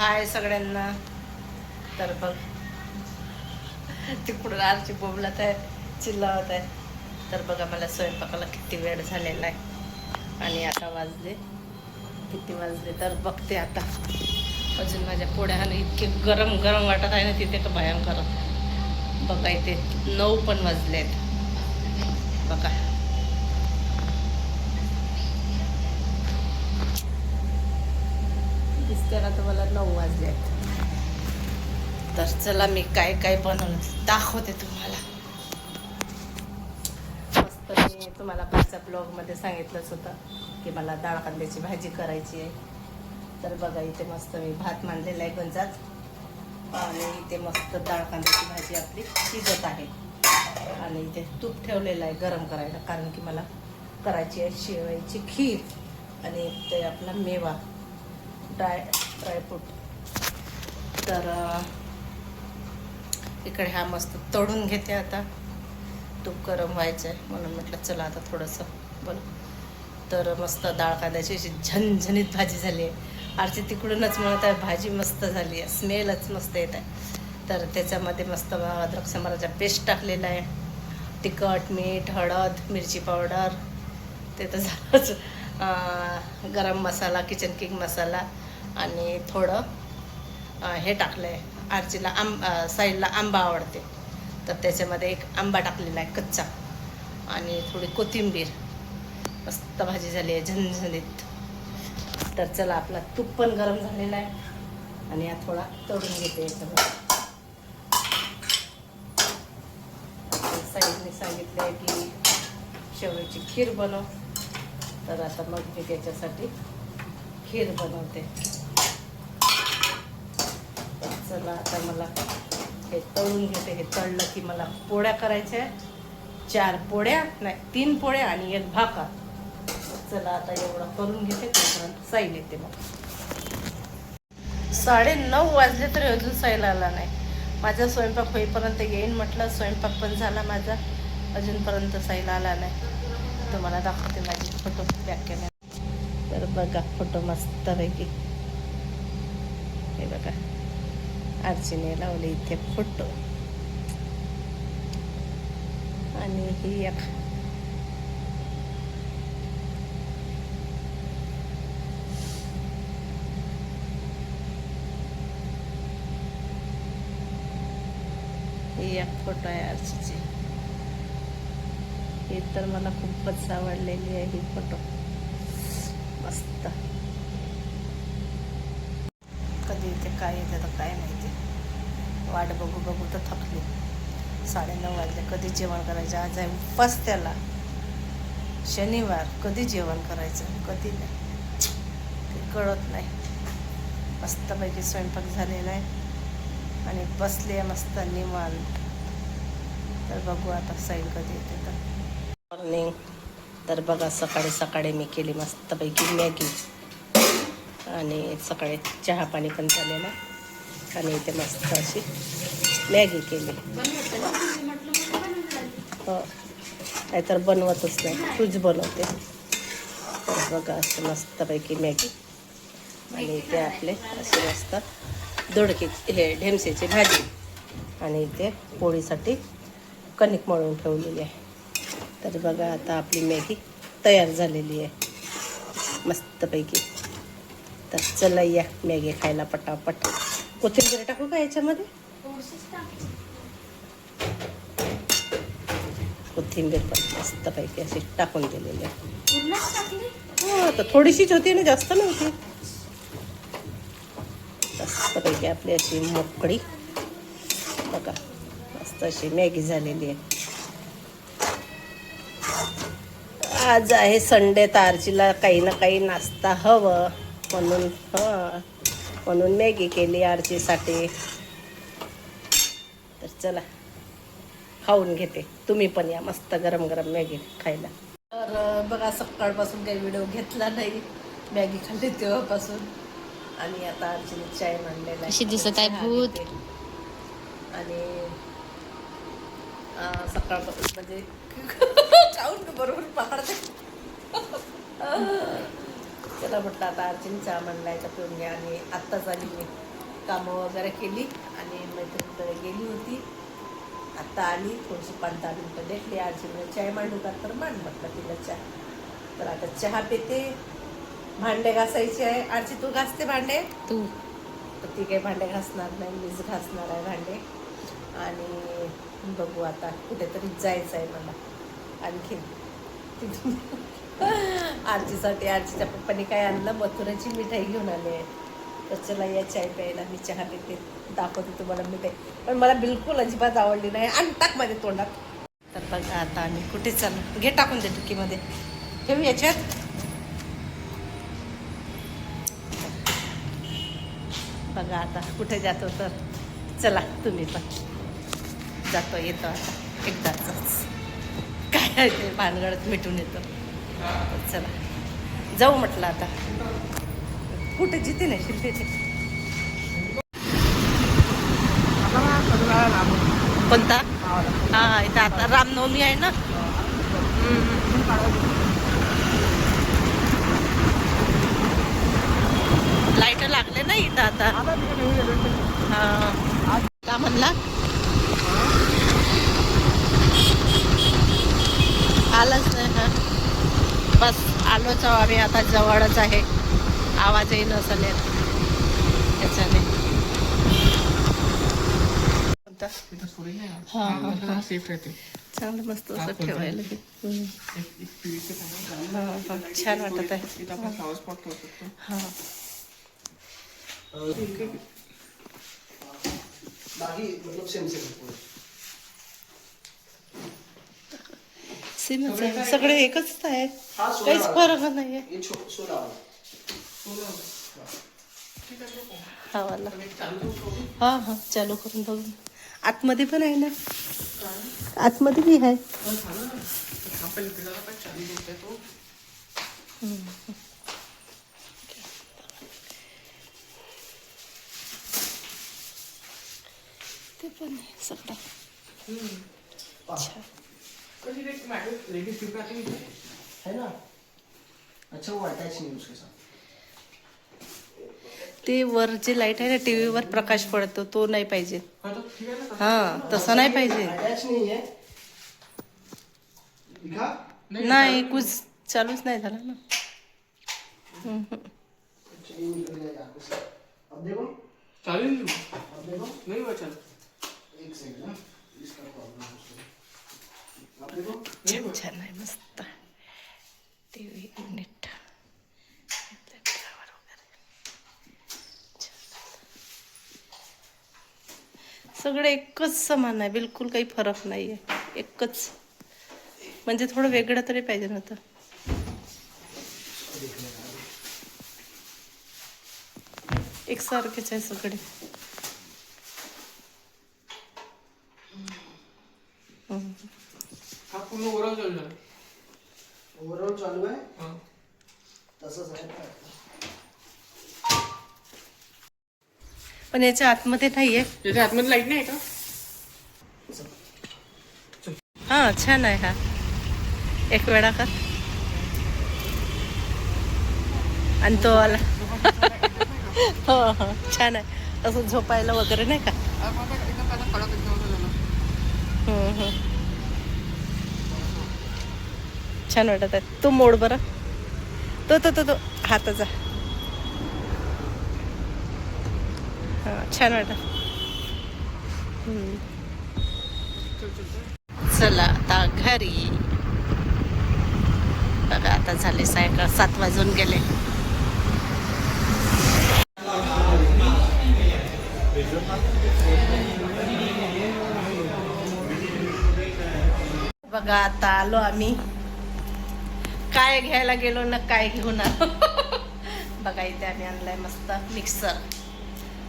हाय सगळ्यांना. तर बघ तिकडून आरची बोबलत आहे, चिल्लावत आहे. तर बघा मला स्वयंपाकाला किती वेळ झालेला आहे आणि आता वाजले किती वाजले तर बघते आता. अजून माझ्या पोळ्याला इतके गरम गरम वाटत आहे ना तिथे तर भयंकर. बघा इथे 9 पण वाजले आहेत बघा. दिसते ना तुम्हाला 9 वाजले आहेत. तर चला मी काय काय बनवलं दाखवते तुम्हाला. मस्त मी तुम्हाला कालच्या ब्लॉगमध्ये सांगितलंच होतं की मला डाळ कांद्याची भाजी करायची आहे. तर बघा इथे मस्त मी भात मांडलेला आहे गंजात आणि इथे मस्त डाळ कांद्याची भाजी आपली शिजत आहे. आणि इथे तूप ठेवलेलं आहे गरम करायला, कारण की मला करायची आहे शेवयाची खीर आणि ते आपला मेवा ड्रायफ्रूट. तर इकडे हा मस्त तळून घेते. आता तूप गरम व्हायचं आहे म्हणून म्हटलं चला आता थोडंसं बोल. तर मस्त डाळ कांद्याची अशी झणझणीत भाजी झाली आहे. आरची तिकडूनच म्हणत आहे भाजी मस्त झाली आहे, स्मेलच मस्त येत आहे. तर त्याच्यामध्ये मस्त अद्रक समाराचा पेस्ट टाकलेला आहे, तिखट मीठ हळद मिरची पावडर ते तर झालंच, गरम मसाला किचन किंग मसाला आणि थोडं हे टाकलं आहे. आरचीला साईडला आंबा आवडते तर त्याच्यामध्ये एक आंबा टाकलेला आहे कच्चा आणि थोडी कोथिंबीर. मस्त भाजी झाली आहे झणझणीत. तर चला आपला तूप पण गरम झालेला आहे आणि हा थोडा तळून घेते याच्यामध्ये. साईडने सांगितलं आहे की शेवयाची खीर बनव, तर आता मग मी त्याच्यासाठी खीर बनवते. चला आता मला हे तळून घेते. हे तळलं की मला पोळ्या करायच्या, 4 पोळ्या नाही 3 पोळ्या आणि 1 भाकर. चला आता एवढं करून घेते, तोपर्यंत साईल येते. मग 9:30 वाजले तरी अजून साईल आला नाही. माझा स्वयंपाक होईपर्यंत येईन म्हटलं. स्वयंपाक पण झाला माझा, अजूनपर्यंत साईल आला नाही. तुम्हाला दाखवते माझी फोटो बॅक कॅमेरा. तर बघा फोटो मस्तपैकी हे बघा आरचीने लावले इथे फोटो. आणि ही एक फोटो आहे आरचीची. ही तर मला खूपच आवडलेली आहे ही फोटो, मस्त. कधी इथे काय येते तर काय माहिती. वाट बघू बघू तर थकली. 9:30 वाजले. कधी जेवण करायचं? आज आहे उपवास, त्याला शनिवार. कधी जेवण करायचं कधी नाही ते कळत नाही. मस्तपैकी स्वयंपाक झालेला आहे आणि बसले मस्त निवांत. तर बघू आता साईल कधी येते तर. मॉर्निंग. तर बघा सकाळी सकाळी मी केली मस्तपैकी मॅगी आणि सकाळी चहा पाणी पण झालेलं आणि इथे मस्त अशी मॅगी केली. हो नाहीतर बनवतच नाही, तूच बनवते. तर बघा असं मस्तपैकी मॅगी आणि इथे आपले असे मस्त दोडके हे ढेमसेची भाजी आणि इथे पोळीसाठी कणिक मळून ठेवलेली आहे. तर बघा आता आपली मॅगी तयार झालेली आहे मस्तपैकी. तर चला या मॅगी खायला पटापट. कोथिंबीर टाकू का याच्यामध्ये? कोथिंबीर पण मस्तपैकी अशी टाकून दिलेली आहे. हो तर थोडीशीच होती ना, जास्त नव्हती. मस्तपैकी आपली अशी मोकळी बघा मस्त अशी मॅगी झालेली आहे. आज आहे संडे, तारचीला काही ना काही नाश्ता हवं म्हणून म्हणून मॅगी केली आरचीसाठी. तर चला खाऊन घेते, तुम्ही पण या मस्त गरम गरम मॅगी खायला. तर बघा सकाळपासून काही व्हिडिओ घेतला नाही, मॅगी खाल्ली तेव्हापासून. आणि आता आरचीने चाय मांडलेला अशी दिसत आहे भूत. आणि सकाळपासून म्हणजे खाऊन बरोबर पकडते. चला म्हटलं आता अर्चीने चहा म्हणलाय तर पिऊन घ्या. आणि आत्ताच आली मी कामं वगैरे केली आणि मैत्रिणीकडे गेली होती. आत्ता आली, थोडीशी 5-10 मिनटं भेटली. आजी म्हणजे चाय मांडू का, तर मांड म्हटलं तिला चहा. तर आता चहा पिते, भांडे घासायचे आहे. आजी तू घासते भांडे? तू तर ती काही भांडे घासणार नाही, मीच घासणार आहे भांडे. आणि बघू आता कुठेतरी जायचं आहे मला आणखीन तिथून. आजीसाठी आजीच्या पप्पाने काय आणलं, मथुराची मिठाई घेऊन आली आहे. तर चला या चाय प्यायला. मी चहा पिते, दाखवते तुम्हाला मिठाई. पण मला बिलकुल अजिबात आवडली नाही. आणि टाक माझ्या तोंडात. तर बघा आता आम्ही कुठे चाललो. घे टाकून दे टिकीमध्ये, ठेवू याच्यात. बघा आता कुठे जातो, तर चला तुम्ही पण. जातो येतो आता एकदाच, काय ते भानगडत मिटून येतो. चला जाऊ म्हटलं आता. कुठे जिथे नाही शिल्पे ते कोणता? हा इथं आता रामनवमी आहे ना. लाईट लागले ना इथं आता. हा का म्हणला? आलंच नाही. हा बस आलोच आहो आम्ही आता. जवळच आहे, आवाजही नसेल येत त्याच्याने. सेफ राहते, चांगलं मस्त असं ठेवायला. छान वाटत आहे. हा सेमच आहे, सगळे एकच आहे, काहीच फरक नाही आहे. हा वाला हा हा चालू करून बघू. आतमध्ये पण आहे ना, आतमध्ये बी आहे. ते पण आहे सगळं. ते वर जे लाईट आहे ना, टीव्हीवर प्रकाश पडतो तो नाही पाहिजे. हा तसं नाही पाहिजे. नाही कुछ चालूच नाही झाला ना. छान आहे मस्त टीव्ही युनिट. सगळं एकच समान आहे, बिलकुल काही फरक नाही आहे. एकच म्हणजे थोडं वेगळं तरी पाहिजे नव्हतं. एकसारखेच आहे सगळे. हा पूर्ण ओव्हरऑल चालू आहे. तसंच आहे. पण याच्या आतमध्ये नाहीये. याच्या आतमध्ये लाईट नाही का? हा छान आहे. हा एक वेळा कर. आणि तो आला. हो हो छान आहे, असं झोपायला वगैरे नाही का. छान वाटत आहे. तो मोड बरं, तो तो तो तो हाताचा. हा छान वाटत. चला आता घरी. बघा आता झाले सायंकाळ 7 वाजून गेले. बघा आता आलो आम्ही. काय घ्यायला गेलो ना काय घेऊन आलो. बघा इथे आम्ही आणलाय मस्त मिक्सर.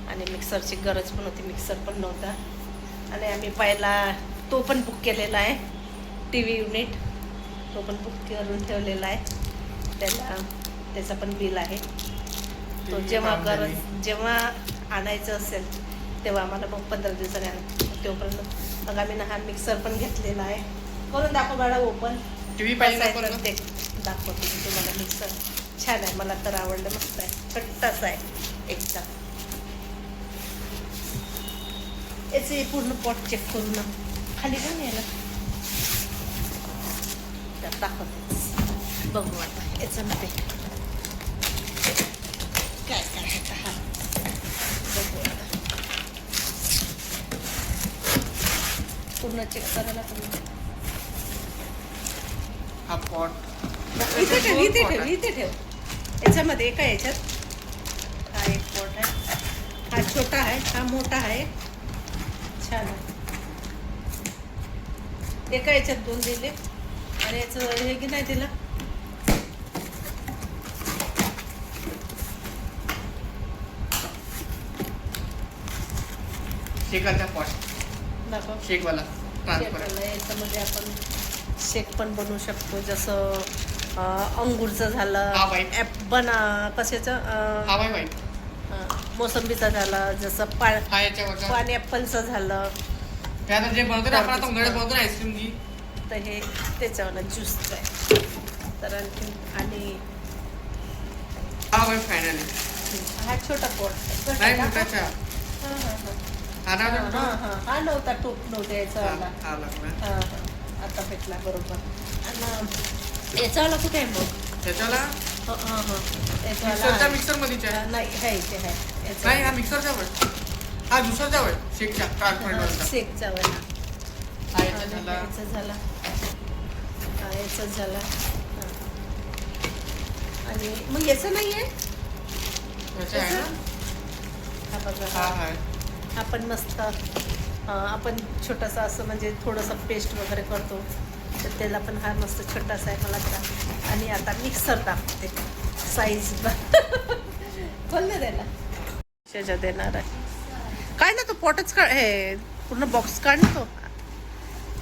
आणि मिक्सरची गरज पण होती, मिक्सर पण नव्हता. आणि आम्ही पहिला तो पण बुक केलेला आहे, टीव्ही युनिट. तो पण बुक करून ठेवलेला आहे. त्याचा पण बिल आहे. तो जेव्हा आणायचं असेल तेव्हा आम्हाला मग 15 दिवसांनी तोपर्यंत मग आम्ही हा मिक्सर पण घेतलेला आहे. करून दाखव बाळा ओपन. टीव्ही पाहिजे दाखवते मी तुम्हाला. मिक्सर छान आहे, मला तर आवडलं. मस्त आहे, छट्टाच आहे एकदम. याचे पूर्ण पॉट चेक करू ना. खाली पण यायला त्यात टाकत बघू आता याच्यामध्ये काय काय होतं. हा बघू आता पूर्ण चेक करायला तुम्ही. हा पॉट इथे ठेव इथे ठेव इथे ठेव. याच्यामध्ये एका याच्यात हा एक पॉट आहे. हा छोटा आहे, हा मोठा आहे. छान आहे. एका याच्यात 2 दिले आणि याचं हे की नाही दिलं. शेकाचा पॉट दाखव. शेकवाला ट्रान्सफर. शेकवाला याच्यामध्ये आपण शेक पण बनवू शकतो. जसं अंगूरचं झालं, हा, बाई. कशाचं हा बाई मोसंबीचा झालं, जसं हा याच्यावरचा पाइनॲपलचं झालं. त्यानंतर जे बनवतो ना आपण आता उन्हाळ्यात बनवतो ना आईस्क्रीम की तर हे त्याच्यावर ज्यूसचं आहे. तर आणखी आणि हा बाई फायनली. हा छोटा पोट नाही मोठाचा हा ना हा नव्हता, टोप नव्हता याचा वाला. हा लागला. हा आता भेटला बरोबर. आणि याचा वाला कुठे आहे मग? त्याच्याला याचा मिक्सरच्या वाला मिक्सर मध्येच आहे. नाही आहे इथे आहे याचा नाही हा मिक्सरच्या वर हा दुसरचा वर शेकच्या ट्रान्सफर शेकचा वाला. हा याचा झाला. याचा झाला, हा याचा झाला. हा. आणि मग याचं नाही आहे. याचा आहे ना. हा बघा हा हा आपण मस्त आपण छोटासा असं म्हणजे थोडंसं पेस्ट वगैरे करतो तर त्याला पण हा मस्त छोटासा आहे मला तर. आणि आता मिक्सर टाकते साईज खोल ना त्याला त्याच्या देणार आहे. काय ना तो पॉटच काढ, हे पूर्ण बॉक्स काढ ना तो.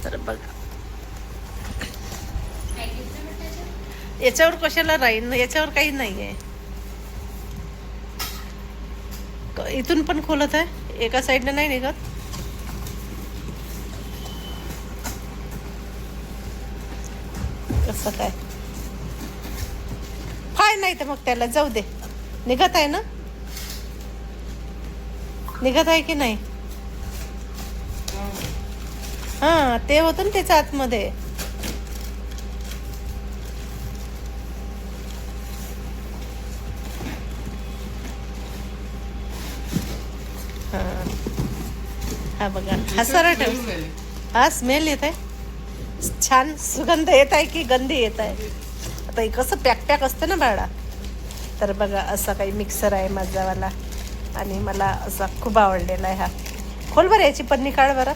तर बघा याच्यावर कशाला राहील, याच्यावर काही नाही आहे. इथून पण खोलत आहे, एका साईडने नाही निघत. कसं काय काय नाही तर मग त्याला जाऊ दे. निघत आहे ना, निघत आहे की नाही. हा ते होतं ना त्याच्या आतमध्ये. हा बघा हा सरळ ठेव. हा स्मेल येत आहे, छान सुगंध येत आहे की गंधी येत आहे. आता हे कसं पॅक पॅक असतं ना बाळा. तर बघा असा काही मिक्सर आहे माझावाला आणि मला असा खूप आवडलेला आहे हा. खोल बरं याची पन्नी काढ बरं.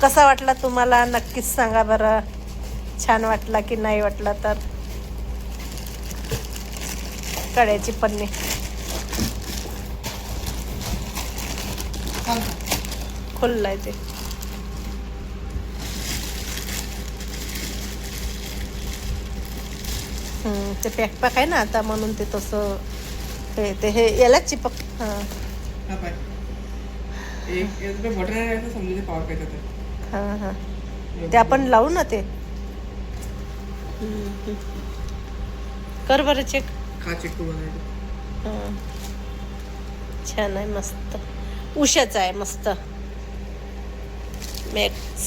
कसा वाटला तुम्हाला नक्कीच सांगा बरं. छान वाटला की नाही वाटला तर. कड्याची पन्नी खोललाय ते. ते पॅक पॅक आहे ना आता म्हणून ते तसं ते हे याला चिपक. हां ते आपण लावू ना ते. कर बरं चेक. छान आहे मस्त. उषाचा आहे मस्त मॅक्स.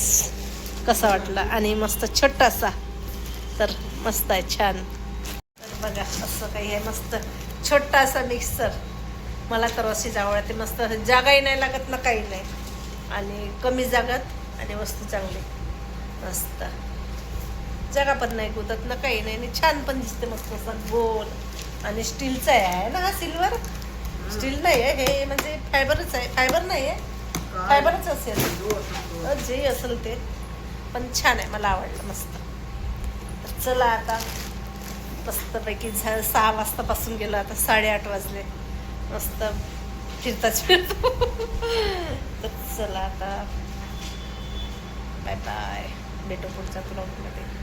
कसा वाटला आणि मस्त छोटासा तर मस्त आहे छान. तर बघा असं काही आहे मस्त छोटासा मिक्सर. मला तर अशीच आवडते. मस्त जागाही नाही लागत ना काही नाही आणि कमी जागात आणि वस्तू चांगली मस्त. जागा पण नाही गुतत ना काही नाही आणि छान पण दिसते मस्त असा गोल. आणि स्टीलचा आहे ना हा. सिल्वर स्टील नाही आहे हे, म्हणजे फायबरच आहे. फायबर नाही आहे, फायबरच असेल जे असेल ते. पण छान आहे, मला आवडलं मस्त. चला आता मस्तपैकी 6 वाजतापासून गेलो, आता 8:30 वाजले. मस्त फिरताच फिरतो. तर चला आता बाय बाय, भेटू पुढच्या ब्लॉगमध्ये.